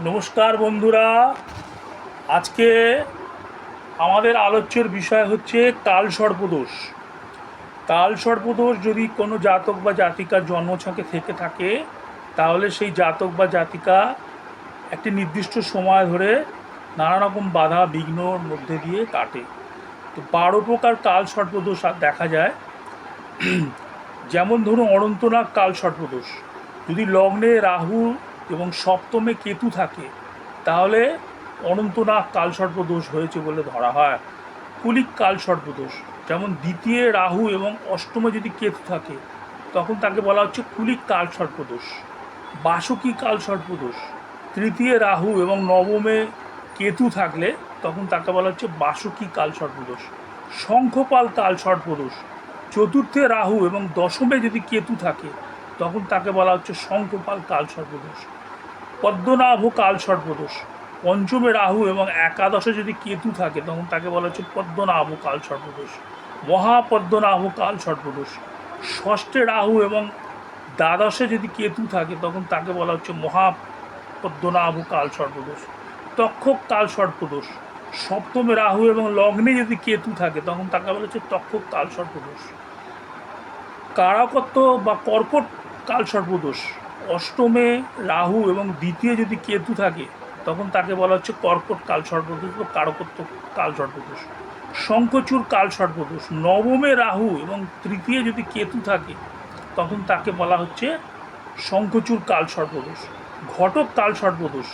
নমস্কার বন্ধুরা। আজকে আমাদের আলোচ্যের বিষয় হচ্ছে কালসর্পদোষ। কালসর্পদোষ যদি কোনো জাতক বা জাতিকার জন্মছকে থেকে থাকে, তাহলে সেই জাতক বা জাতিকা একটি নির্দিষ্ট সময় ধরে নানা রকম বাধা বিঘ্নর মধ্যে দিয়ে কাটে। তো 12 প্রকার কালসর্পদোষ দেখা যায়। যেমন ধরুন অনন্তনাগ কালসর্পদোষ। যদি লগ্নে রাহু এবং সপ্তমে কেতু থাকে, তাহলে অনন্তনাগ কালসর্পদোষ হয়েছে বলে ধরা হয়। কুলিক কালসর্পদোষ, যেমন দ্বিতীয় রাহু এবং অষ্টমে যদি কেতু থাকে, তখন তাকে বলা হচ্ছে কুলিক কালসর্পদোষ। বাসুকী কালসর্পদোষ, তৃতীয় রাহু এবং নবমে কেতু থাকলে তখন তাকে বলা হচ্ছে বাসুকী কালসর্পদোষ। শঙ্খপাল কালসর্পদোষ, চতুর্থে রাহু এবং দশমে যদি কেতু থাকে, তখন তাকে বলা হচ্ছে শঙ্খপাল কালসর্পদোষ। পদ্মনাভ কালসর্পদোষ, পঞ্চমে রাহু এবং একাদশে যদি কেতু থাকে, তখন তাকে বলা হচ্ছে পদ্মনাভ কালসর্পদোষ। মহাপদ্মনাভ কালসর্পদোষ, ষষ্ঠে রাহু এবং দ্বাদশে যদি কেতু থাকে, তখন তাকে বলা হচ্ছে মহাপদ্মনাভ কালসর্পদোষ। তক্ষক কালসর্পদোষ, সপ্তমে রাহু এবং লগ্নে যদি কেতু থাকে, তখন তাকে বলা হচ্ছে তক্ষক কালসর্পদোষ। কারাকত্ব বা কর্কট কালসর্পদোষ, অষ্টমে রাহু এবং দ্বিতীয় যদি কেতু থাকে, তখন তাকে বলা হচ্ছে কর্কট কালসর্পদোষ বা কারকত্ব কালসর্পদোষ। শঙ্খচূড় কালসর্পদোষ, নবমে রাহু এবং তৃতীয় যদি কেতু থাকে, তখন তাকে বলা হচ্ছে শঙ্খচূড় কালসর্পদোষ। ঘটক কালসর্পদোষ,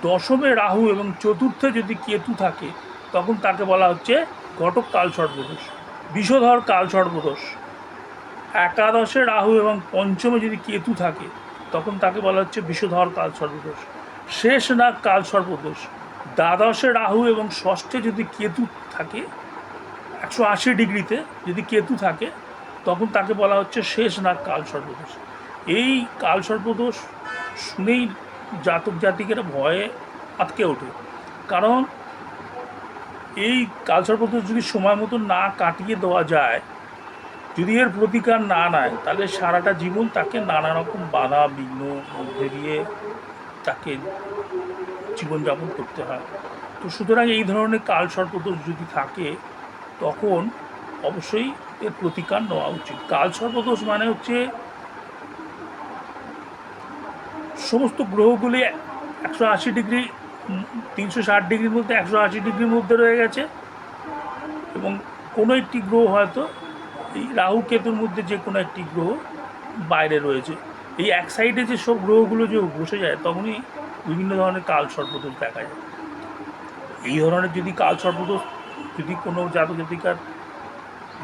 দশমে রাহু এবং চতুর্থে যদি কেতু থাকে, তখন তাকে বলা হচ্ছে ঘটক কালসর্পদোষ। বিষধর কালসর্পদোষ, একাদশে রাহু এবং পঞ্চমে যদি কেতু থাকে, তখন তাকে বলা হচ্ছে বিষধর কালসর্পদোষ। শেষনাগ কালসর্পদোষ, দ্বাদশে রাহু এবং ষষ্ঠে যদি কেতু থাকে, 180 ডিগ্রিতে যদি কেতু থাকে, তখন তাকে বলা হচ্ছে শেষনাগ কালসর্পদোষ। এই কালসর্পদোষ শুনেই জাতক জাতিকেরা ভয়ে আটকে ওঠে, কারণ এই কালসর্পদোষ যদি সময় মতো না কাটিয়ে দেওয়া যায়, যদি এর প্রতিকার না নেয়, তাহলে সারাটা জীবন তাকে নানা রকম বাধা বিঘ্ন মধ্যে দিয়ে তাকে জীবনযাপন করতে হয়। তো সুতরাং এই ধরনের কালসর্পদোষ যদি থাকে, তখন অবশ্যই এর প্রতিকার নেওয়া উচিত। কালসর্পদোষ মানে হচ্ছে সমস্ত গ্রহগুলি 180 ডিগ্রি, 360 ডিগ্রির মধ্যে 180 ডিগ্রির মধ্যে রয়ে গেছে, এবং কোনো একটি গ্রহ হয়তো এই রাহু কেতুর মধ্যে যে কোনো একটি গ্রহ বাইরে রয়েছে। এই এক সাইডে যে সব গ্রহগুলো যে বসে যায়, তখনই বিভিন্ন ধরনের কালসর্পদোষ দেখা যায়। এই ধরনের যদি কালসর্পদোষ যদি কোনো জাতক জাতিকার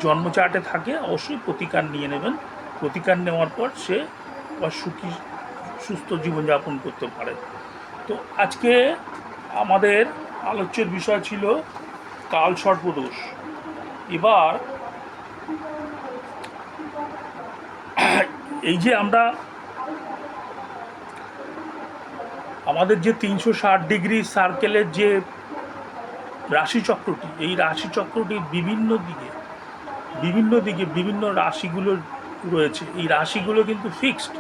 জন্মচার্টে থাকে, অবশ্যই প্রতিকার নিয়ে নেবেন। প্রতিকার নেওয়ার পর সে আবার সুখী সুস্থ জীবনযাপন করতে পারে। তো আজকে আমাদের আলোচ্যের বিষয় ছিল কালসর্পদোষ। এবার এই যে আমরা আমাদের যে 360 ডিগ্রি সার্কেলের যে রাশিচক্রটি, এই রাশিচক্রটির বিভিন্ন দিকে বিভিন্ন রাশিগুলো রয়েছে। এই রাশিগুলো কিন্তু ফিক্সড,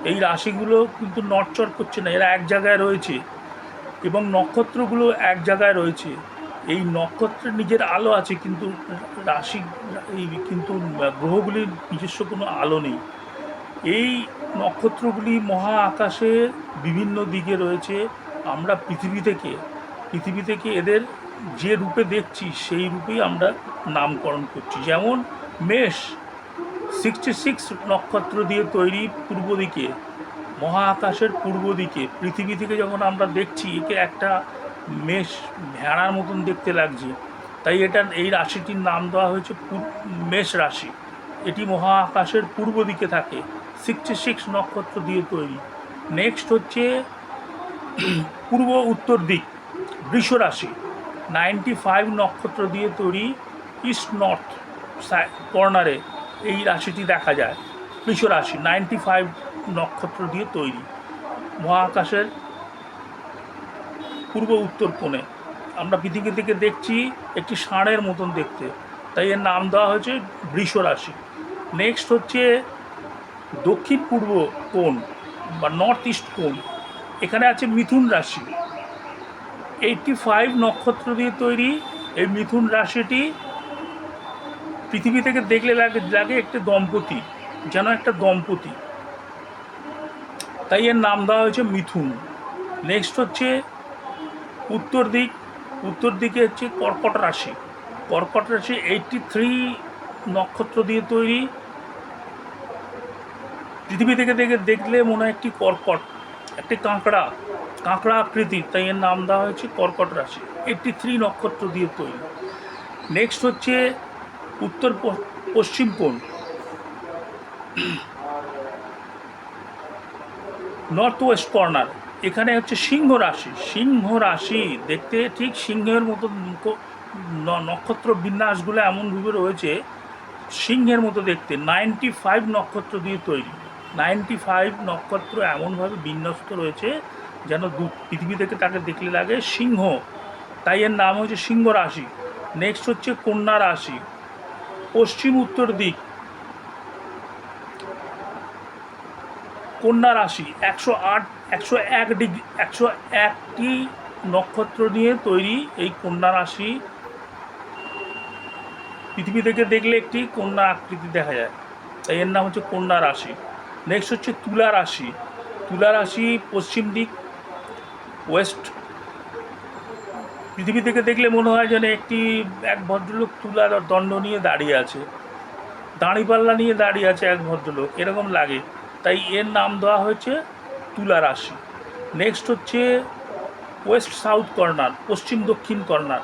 এই রাশিগুলো কিন্তু নড়চড় করছে না, এরা এক জায়গায় রয়েছে, এবং নক্ষত্রগুলো এক জায়গায় রয়েছে। এই নক্ষত্রের নিজের আলো আছে, কিন্তু রাশি কিন্তু গ্রহগুলির নিজস্ব কোনো আলো নেই। এই নক্ষত্রগুলি মহা আকাশে বিভিন্ন দিকে রয়েছে। আমরা পৃথিবী থেকে এদের যে রূপে দেখছি, সেই রূপেই আমরা নামকরণ করছি। যেমন মেষ 66 নক্ষত্র দিয়ে তৈরি, পূর্ব দিকে, মহা আকাশের পূর্ব দিকে। পৃথিবী থেকে যখন আমরা দেখছি, একে একটা মেষ ভেড়ার মতন দেখতে লাগছে, তাই এই রাশিটির নাম দেওয়া হয়েছে মেষ রাশি। এটি মহা আকাশের পূর্ব দিকে থাকে, 66 নক্ষত্র দিয়ে তৈরি। নেক্সট হচ্ছে পূর্ব উত্তর দিক, বৃষ রাশি, 95 নক্ষত্র দিয়ে তৈরি, ইস্ট নর্থ কর্নারে এই রাশিটি দেখা যায়। বৃষ রাশি 95 নক্ষত্র দিয়ে তৈরি, মহাকাশের পূর্ব উত্তর কোণে। আমরা পৃথিবী থেকে দেখছি একটি ষাঁড়ের মতন দেখতে, তাই এর নাম দেওয়া হয়েছে বৃষ রাশি। নেক্সট হচ্ছে দক্ষিণ পূর্ব কোণ বা নর্থ ইস্ট কোণ, এখানে আছে মিথুন রাশি, 85 নক্ষত্র দিয়ে তৈরি। এই মিথুন রাশিটি পৃথিবী থেকে দেখলে লাগে লাগে একটি দম্পতি, যেন একটা দম্পতি, তাই এর নাম দেওয়া হয়েছে মিথুন। নেক্সট হচ্ছে উত্তর দিক, উত্তর দিকে হচ্ছে কর্কট রাশি। কর্কট রাশি 83 নক্ষত্র দিয়ে তৈরি। পৃথিবী থেকে দেখলে মনে হয় একটি কর্কট, একটি কাঁকড়া, কাঁকড়া আকৃতির, তাই এর নাম দেওয়া হয়েছে কর্কট রাশি, 83 নক্ষত্র দিয়ে তৈরি। নেক্সট হচ্ছে উত্তর পশ্চিম কোণ, নর্থ ওয়েস্ট কর্নার। এখানে হচ্ছে সিংহ রাশি। সিংহ রাশি দেখতে ঠিক সিংহের মতো নক্ষত্র বিন্যাসগুলো এমনভাবে রয়েছে সিংহের মতো দেখতে। 95 নক্ষত্র দিয়ে তৈরি। 95 নক্ষত্র এমনভাবে বিন্যস্ত রয়েছে যেন পৃথিবী থেকে তাকে দেখলে লাগে সিংহ, তাই এর নাম হচ্ছে সিংহ রাশি। নেক্সট হচ্ছে কন্যা রাশি, পশ্চিম উত্তর দিক, কন্যা রাশি 101 ডিগ্রি, 101টি নক্ষত্র নিয়ে তৈরি এই কন্যা রাশি। পৃথিবী থেকে দেখলে একটি কন্যা আকৃতি দেখা যায়, তাই এর নাম হচ্ছে কন্যা রাশি। নেক্সট হচ্ছে তুলা রাশি। তুলা রাশি পশ্চিম দিক, ওয়েস্ট। পৃথিবী থেকে দেখলে মনে হয় যেন এক ভদ্রলোক তুলার দণ্ড নিয়ে দাঁড়িয়ে আছে, দাঁড়িপাল্লা নিয়ে দাঁড়িয়ে আছে এক ভদ্রলোক, এরকম লাগে, তাই এর নাম দেওয়া হয়েছে তুলা রাশি। নেক্সট হচ্ছে ওয়েস্ট সাউথ কর্নার, পশ্চিম দক্ষিণ কর্নার,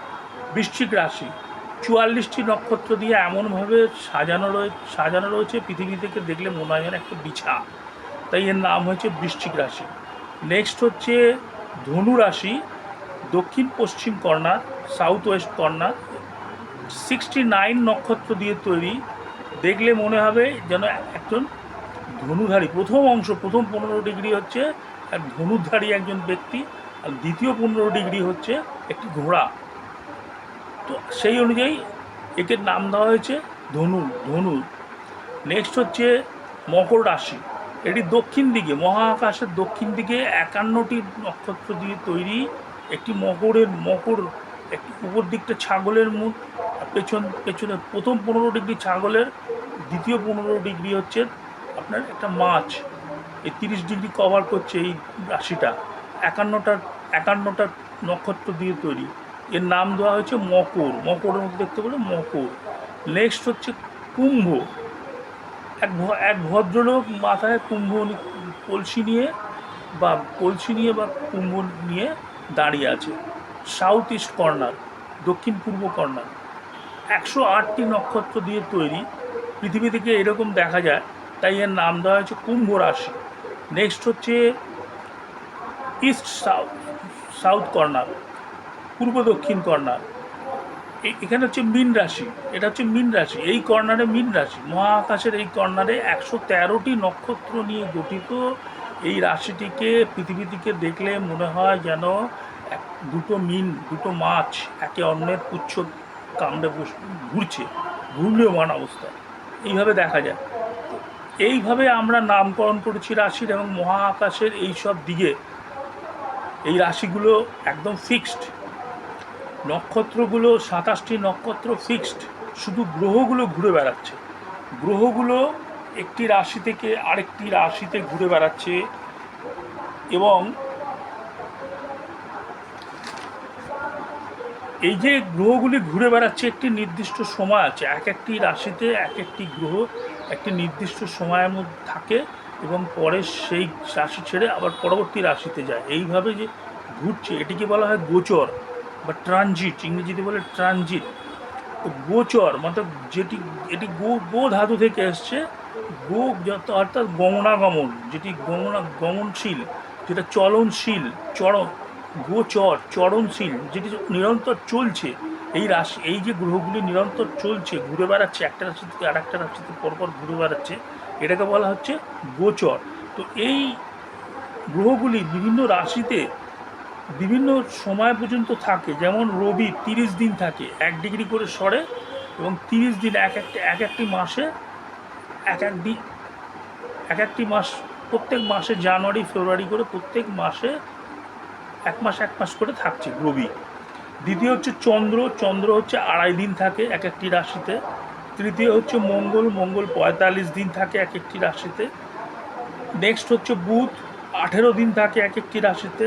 বৃশ্চিক রাশি। 44টি নক্ষত্র দিয়ে এমনভাবে সাজানো রয়েছে পৃথিবী থেকে দেখলে মনে হয় যেন একটা বিছা, তাই এর নাম হয়েছে বৃশ্চিক রাশি। নেক্সট হচ্ছে ধনু রাশি, দক্ষিণ পশ্চিম কর্নার, সাউথ ওয়েস্ট কর্নার, 69 নক্ষত্র দিয়ে তৈরি। দেখলে মনে হবে যেন একজন ধনুধারী, প্রথম 15 ডিগ্রি হচ্ছে এক ধনুধারী একজন ব্যক্তি, আর দ্বিতীয় 15 ডিগ্রি হচ্ছে একটি ঘোড়া। তো সেই অনুযায়ী একে নাম দেওয়া হয়েছে ধনু। নেক্সট হচ্ছে মকর রাশি। এটি দক্ষিণ দিকে, মহাকাশের দক্ষিণ দিকে 51টি নক্ষত্র দিয়ে তৈরি। একটি মকর একটি উপর দিকটা ছাগলের মুখ, পেছনে প্রথম 15 ডিগ্রি ছাগলের, দ্বিতীয় 15 ডিগ্রি হচ্ছে আপনার একটা মাছ। এই 30 ডিগ্রি কভার করছে এই রাশিটা। 51টা নক্ষত্র দিয়ে তৈরি। এর নাম দেওয়া হয়েছে মকর। মকরের মধ্যে দেখতে পেলে মকর। নেক্সট হচ্ছে কুম্ভ। এক ভদ্রলোক মাথায় কলসি নিয়ে বা কুম্ভ নিয়ে দাঁড়িয়ে আছে, সাউথ ইস্ট কর্নার, দক্ষিণ পূর্ব কর্নার। 108টি নক্ষত্র দিয়ে তৈরি। পৃথিবী থেকে এরকম দেখা যায়, তাই এর নাম দেওয়া হয়েছে কুম্ভ রাশি। নেক্সট হচ্ছে ইস্ট সাউথ কর্নার, পূর্ব দক্ষিণ কর্নার। এখানে হচ্ছে মীন রাশি। এটা হচ্ছে মীন রাশি, এই কর্নারে মীন রাশি। মহাকাশের এই কর্নারে 113টি নক্ষত্র নিয়ে গঠিত এই রাশিটিকে পৃথিবী থেকে দেখলে মনে হয় যেন দুটো মাছ একে অন্যের পুচ্ছ কামড়ে ঘূর্ণীয়মান অবস্থায় এইভাবে দেখা যায়। এইভাবে আমরা নামকরণ করেছি রাশির, এবং মহাকাশের এই সব দিকে এই রাশিগুলো একদম ফিক্সড। নক্ষত্রগুলো 27টি নক্ষত্র ফিক্সড, শুধু গ্রহগুলো ঘুরে বেড়াচ্ছে। গ্রহগুলো একটি রাশি থেকে আরেকটি রাশিতে ঘুরে বেড়াচ্ছে, এবং এই যে গ্রহগুলি ঘুরে বেড়াচ্ছে একটি নির্দিষ্ট সময় আছে। একটি রাশিতে একটি গ্রহ একটি নির্দিষ্ট সময়ের মধ্যে থাকে, এবং পরে সেই রাশি ছেড়ে আবার পরবর্তী রাশিতে যায়। এইভাবে যে ঘুরছে এটিকে বলা হয় গোচর বা ট্রানজিট, ইংরেজিতে বলে ট্রানজিট। তো গোচর মানে এটি গো ধাতু থেকে এসছে। গো অর্থাৎ গমনাগমন, যেটি গমনশীল, যেটা চলনশীল, চরণশীল, যেটি নিরন্তর চলছে। এই যে গ্রহগুলি নিরন্তর চলছে, ঘুরে বেড়াচ্ছে, একটা রাশি থেকে আর একটা রাশিতে পরপর ঘুরে বেড়াচ্ছে, এটাকে বলা হচ্ছে গোচর। তো এই গ্রহগুলি বিভিন্ন রাশিতে বিভিন্ন সময় পর্যন্ত থাকে। যেমন রবি 30 দিন থাকে, 1 ডিগ্রি করে সরে, এবং 30 দিন এক একটি মাসে এক একটি মাস প্রত্যেক মাসে জানুয়ারি ফেব্রুয়ারি করে প্রত্যেক মাসে এক মাস করে থাকছে রবি। দ্বিতীয় হচ্ছে চন্দ্র, চন্দ্র হচ্ছে 2.5 দিন থাকে এক একটি রাশিতে। তৃতীয় হচ্ছে মঙ্গল, মঙ্গল 45 দিন থাকে এক একটি রাশিতে। নেক্সট হচ্ছে বুধ, 18 দিন থাকে এক একটি রাশিতে।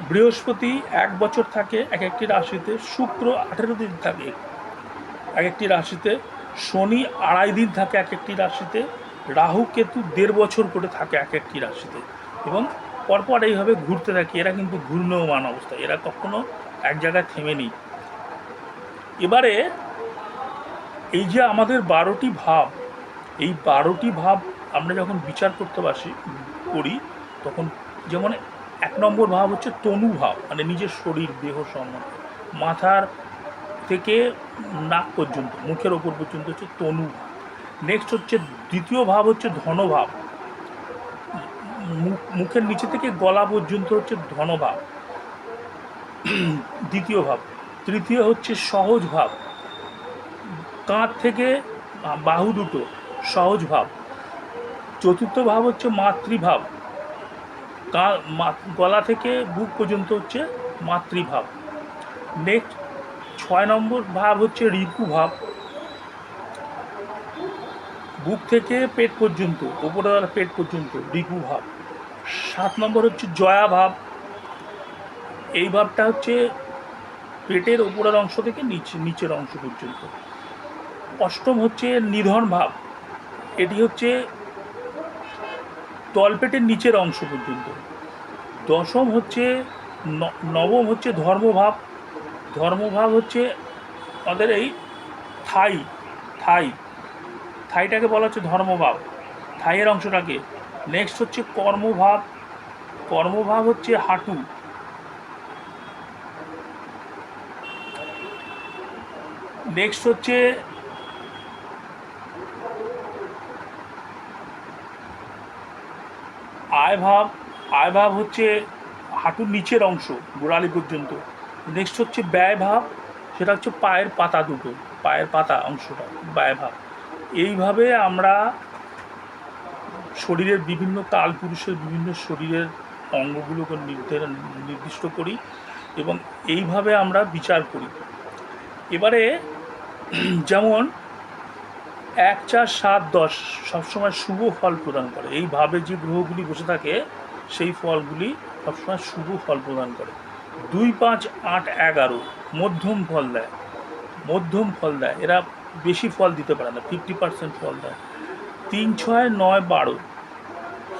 বৃহস্পতি 1 বছর থাকে এক একটি রাশিতে। শুক্র 18 দিন থাকে এক একটি রাশিতে। শনি 2.5 দিন থাকে এক একটি রাশিতে। রাহু কেতু 1.5 বছর করে থাকে এক একটি রাশিতে, এবং পরপর এইভাবে ঘুরতে থাকে। এরা কিন্তু ঘূর্ণয়মান অবস্থা, এরা কখনো এক জায়গায় থেমে নেই। এবারে এই যে আমাদের 12টি ভাব, এই 12টি ভাব আমরা যখন বিচার করতে করি, তখন যেমন 1 নম্বর ভাব হচ্ছে তনু ভাব, মানে নিজের শরীর দেহ সম্বন্ধে, মাথার থেকে নাক পর্যন্ত, মুখের ওপর পর্যন্ত হচ্ছে তনু ভাব। নেক্সট হচ্ছে দ্বিতীয় ভাব হচ্ছে ধনভাব, মুখের নিচে থেকে গলা পর্যন্ত হচ্ছে ধনভাব, দ্বিতীয় ভাব। তৃতীয় হচ্ছে সহজ ভাব, কাঁধ থেকে বাহু দুটো সহজ ভাব। চতুর্থ ভাব হচ্ছে মাতৃভাব, গলা থেকে বুক পর্যন্ত হচ্ছে মাতৃভাব। নেক্সট 6 নম্বর ভাব হচ্ছে রিপু ভাব, বুক থেকে পেট পর্যন্ত, উপরওয়ালা পেট পর্যন্ত রিপু ভাব। 7 নম্বর হচ্ছে জয়া ভাব, এই ভাবটা হচ্ছে পেটের উপরের অংশ থেকে নিচের অংশ পর্যন্ত। 8ম হচ্ছে নিধন ভাব, এটি হচ্ছে তলপেটের নিচের অংশ পর্যন্ত। 10ম হচ্ছে নবম হচ্ছে ধর্মভাব, ধর্মভাব হচ্ছে আমাদের এই থাইটাকে বলা হচ্ছে ধর্মভাব, থাইয়ের অংশটাকে। নেক্সট হচ্ছে কর্মভাব, কর্মভাব হচ্ছে হাঁটু। নেক্সট হচ্ছে আয়ভাব, আয়ভাব হচ্ছে হাঁটুর নিচের অংশ গোড়ালি পর্যন্ত। নেক্সট হচ্ছে ব্যয়ভাব, সেটা হচ্ছে পায়ের পাতা দুটো, পায়ের পাতা অংশটা ব্যয়ভাব। এইভাবে আমরা শরীরের বিভিন্ন কালপুরুষের বিভিন্ন শরীরের অঙ্গগুলোকে নির্দিষ্ট করি, এবং এইভাবে আমরা বিচার করি। এবারে যেমন 1, 4, 7, 10 সবসময় শুভ ফল প্রদান করে। এইভাবে যে গ্রহগুলি বসে থাকে সেই ফলগুলি সবসময় শুভ ফল প্রদান করে। 2, 5, 8, 11 মধ্যম ফল দেয়, মধ্যম ফল দেয়, এরা বেশি ফল দিতে পারে না, 50% ফল দেয়। 3, 6, 9, 12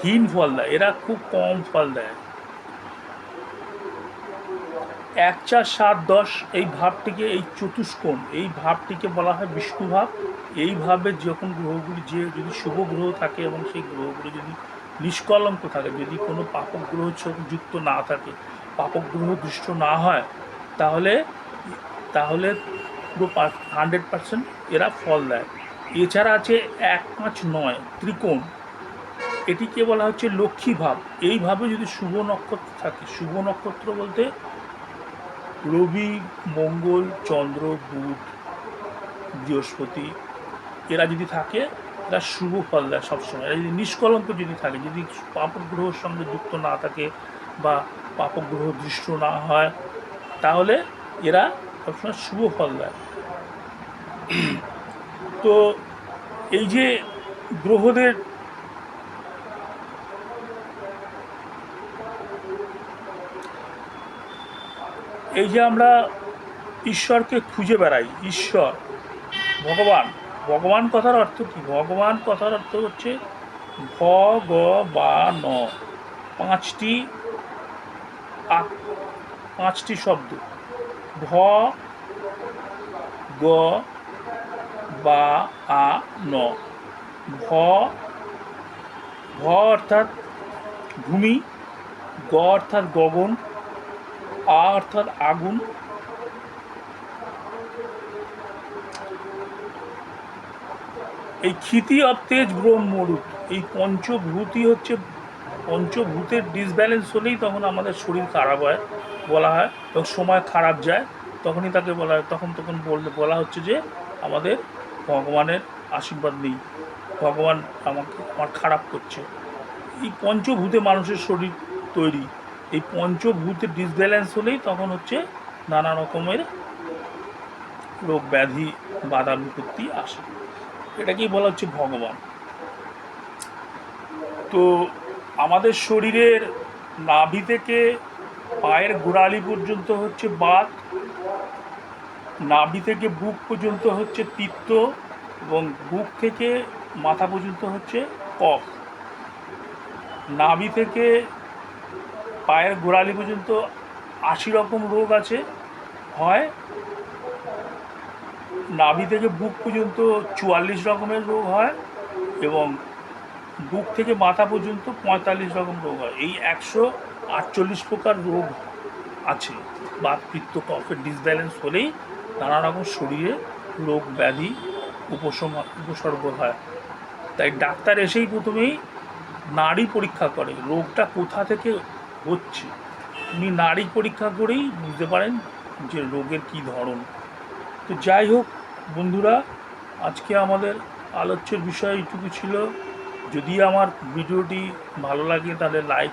হীন ফল দেয়, এরা খুব কম ফল দেয়। 1, 4, 7, 10 এই ভাবটিকে, এই চতুষ্কোণ, এই ভাবটিকে বলা হয় বিষ্ণু ভাব। এইভাবে যখন গ্রহগুলি যদি শুভ গ্রহ থাকে এবং সেই গ্রহগুলি যদি নিষ্কলঙ্ক থাকে, যদি কোনো পাপক গ্রহ যুক্ত না থাকে, পাপক গ্রহ দৃষ্ট না হয়, তাহলে পুরো 100% এরা ফল দেয়। এছাড়া আছে 1, 5, 9 ত্রিকোণ, এটিকে বলা হচ্ছে লক্ষ্মী ভাব। এইভাবে যদি শুভ নক্ষত্র থাকে, শুভ নক্ষত্র বলতে রবি, মঙ্গল, চন্দ্র, বুধ, বৃহস্পতি, এরা যদি থাকে এরা শুভ ফল দেয় সবসময়। এরা যদি নিষ্কলঙ্ক যদি থাকে, যদি পাপক গ্রহের সঙ্গে যুক্ত না থাকে বা পাপক গ্রহ দৃষ্ট না হয়, তাহলে এরা সবসময় শুভ ফল দেয়। তো এই যে গ্রহদের এই যে আমরা ঈশ্বরকে খুঁজে বেড়াই, ঈশ্বর, ভগবান, ভগবান কথার অর্থ কী? ভগবান কথার অর্থ হচ্ছে ভগবান, পাঁচটি শব্দ, ভ গ বা আ ন। ভ অর্থাৎ ভূমি, গ অর্থাৎ গগন, আ অর্থাৎ আগুন, এই ক্ষিতি অব তেজ ব্রহ্মরূপ, এই পঞ্চভূতই হচ্ছে, পঞ্চভূতের ডিসব্যালেন্স হলেই তখন আমাদের শরীর খারাপ হয় বলা হয়, এবং সময় খারাপ যায়, তখনই তাকে বলা হয়, তখন বলা হচ্ছে যে আমাদের ভগবানের আশীর্বাদ নেই, ভগবান আমার খারাপ করছে। এই পঞ্চভূতে মানুষের শরীর তৈরি। এই পঞ্চভূতের ডিসব্যালেন্স হলেই তখন হচ্ছে নানা রকমের রোগ ব্যাধি বাধা বিপত্তি আসে। এটাকেই বলা হচ্ছে ভগবান। তো আমাদের শরীরের নাভি থেকে পায়ের গোড়ালি পর্যন্ত হচ্ছে বাত, নাভি থেকে বুক পর্যন্ত হচ্ছে পিত্ত, এবং বুক থেকে মাথা পর্যন্ত হচ্ছে কফ। নাভি থেকে পায়ের গোড়ালি পর্যন্ত ৮০ রকম রোগ আছে হয়, নাভি থেকে বুক পর্যন্ত ৪৪ রকমের রোগ হয়, এবং বুক থেকে মাথা পর্যন্ত ৪৫ রকম রোগ হয়। এই ১৪৮ প্রকার রোগ আছে। বাত পিত্ত কফের ডিসব্যালেন্স হলেই নানা রকম শরীরে রোগ ব্যাধি উপসর্গ হয়। তাই ডাক্তার এসেই প্রথমেই নাড়ি পরীক্ষা করে, রোগটা কোথা থেকে হচ্ছে। উনি নাড়ি পরীক্ষা করেই বুঝতে পারেন যে রোগের কী ধরন। তো যাই হোক বন্ধুরা, আজকে আমাদের আলোচ্যের বিষয় এইটুকু ছিল। যদি আমার ভিডিওটি ভালো লাগে তাহলে লাইক,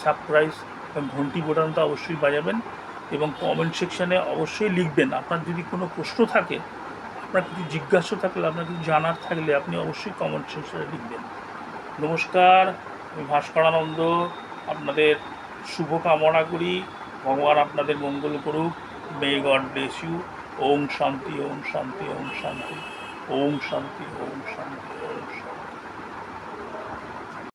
সাবস্ক্রাইব এবং ঘন্টি বোতামটা অবশ্যই বাজাবেন, এবং কমেন্ট সেকশানে অবশ্যই লিখবেন। আপনার যদি কোনো প্রশ্ন থাকে, আপনার কিছু জিজ্ঞাসা থাকলে, আপনার কিছু জানার থাকলে আপনি অবশ্যই কমেন্ট সেকশানে লিখবেন। নমস্কার, আমি ভাস্করানন্দ আপনাদের শুভ কামনা করি। ভগবান আপনাদের মঙ্গল করুক। May God bless you. ওম শান্তি, ওম শান্তি, ওম শান্তি, ওম শান্তি, ওম শান্তি।